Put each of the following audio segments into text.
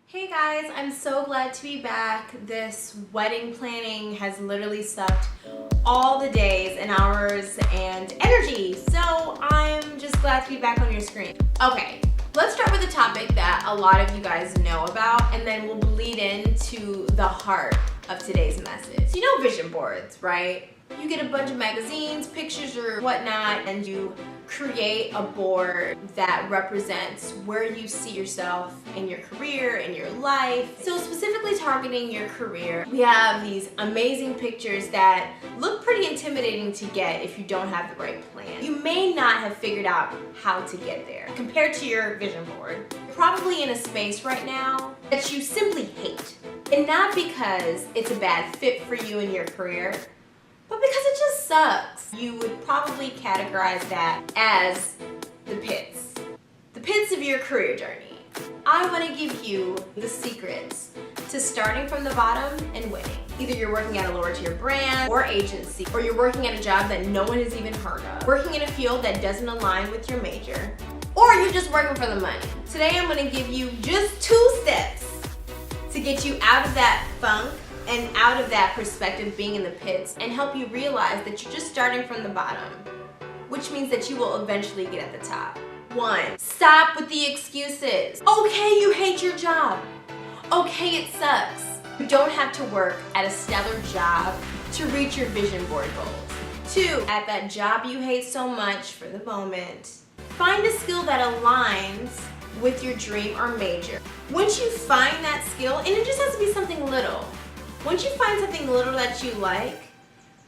Hey guys, I'm so glad to be back. This wedding planning has literally sucked all the days and hours and energy. So I'm just glad to be back on your screen. Okay, let's start with a topic that a lot of you guys know about, and then we'll bleed into the heart of today's message. You know vision boards, right? You get a bunch of magazines, pictures, or whatnot, and you create a board that represents where you see yourself in your career, in your life. So specifically targeting your career, we have these amazing pictures that look pretty intimidating to get if you don't have the right plan. You may not have figured out how to get there. Compared to your vision board, you're probably in a space right now that you simply hate. And not because it's a bad fit for you in your career, but because it just sucks. You would probably categorize that as the pits. The pits of your career journey. I want to give you the secrets to starting from the bottom and winning. Either you're working at a lower tier brand or agency, or you're working at a job that no one has even heard of, working in a field that doesn't align with your major, or you're just working for the money. Today I'm going to give you just 2 steps to get you out of that funk and out of that perspective being in the pits, and help you realize that you're just starting from the bottom, which means that you will eventually get at the top. 1, stop with the excuses. Okay, you hate your job. Okay, it sucks. You don't have to work at a stellar job to reach your vision board goals. 2, at that job you hate so much for the moment, find a skill that aligns with your dream or major. Once you find that skill, and it just has to be something little, once you find something little that you like,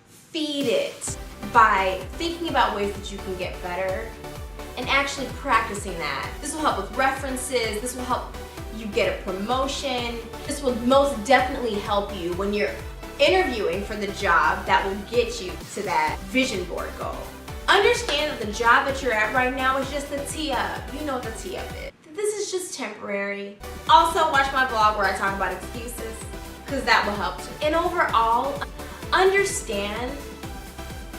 feed it by thinking about ways that you can get better and actually practicing that. This will help with references, this will help you get a promotion, this will most definitely help you when you're interviewing for the job that will get you to that vision board goal. Understand that the job that you're at right now is just the tee-up. You know what the tee-up is. This is just temporary. Also, watch my vlog where I talk about excuses, because that will help too. And overall, understand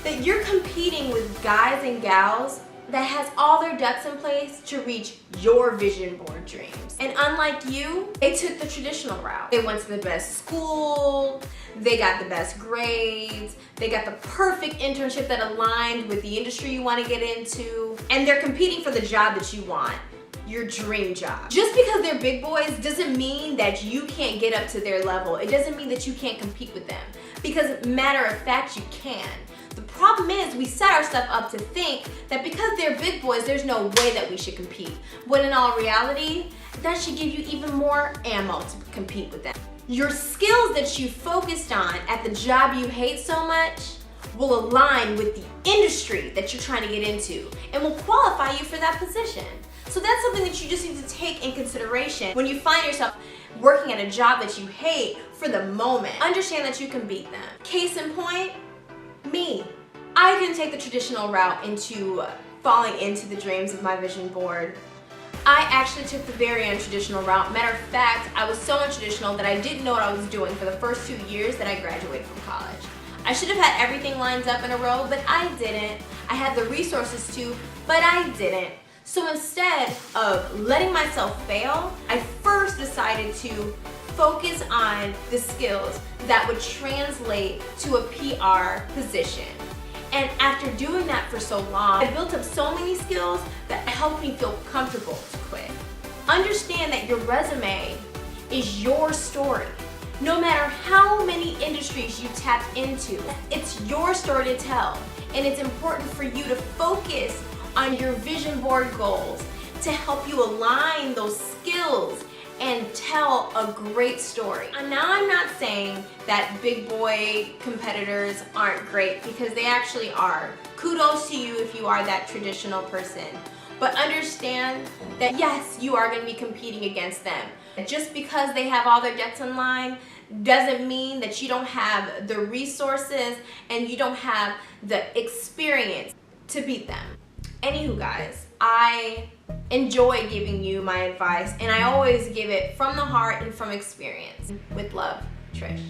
that you're competing with guys and gals that has all their ducks in place to reach your vision board dreams. And unlike you, they took the traditional route. They went to the best school, they got the best grades, they got the perfect internship that aligned with the industry you want to get into, and they're competing for the job that you want. Your dream job. Just because they're big boys doesn't mean that you can't get up to their level. It doesn't mean that you can't compete with them. Because matter of fact, you can. The problem is we set ourselves up to think that because they're big boys, there's no way that we should compete. When in all reality, that should give you even more ammo to compete with them. Your skills that you focused on at the job you hate so much will align with the industry that you're trying to get into and will qualify you for that position. So that's something that you just need to take in consideration when you find yourself working at a job that you hate for the moment. Understand that you can beat them. Case in point, me. I didn't take the traditional route into falling into the dreams of my vision board. I actually took the very untraditional route. Matter of fact, I was so untraditional that I didn't know what I was doing for the first 2 years that I graduated from college. I should have had everything lined up in a row, but I didn't. I had the resources to, but I didn't. So instead of letting myself fail, I first decided to focus on the skills that would translate to a PR position. And after doing that for so long, I built up so many skills that helped me feel comfortable to quit. Understand that your resume is your story. No matter how many industries you tapped into, it's your story to tell. And it's important for you to focus on your vision board goals to help you align those skills and tell a great story. And now I'm not saying that big boy competitors aren't great, because they actually are. Kudos to you if you are that traditional person. But understand that yes, you are going to be competing against them. Just because they have all their ducks in line doesn't mean that you don't have the resources and you don't have the experience to beat them. Anywho guys, I enjoy giving you my advice, and I always give it from the heart and from experience. With love, Trish.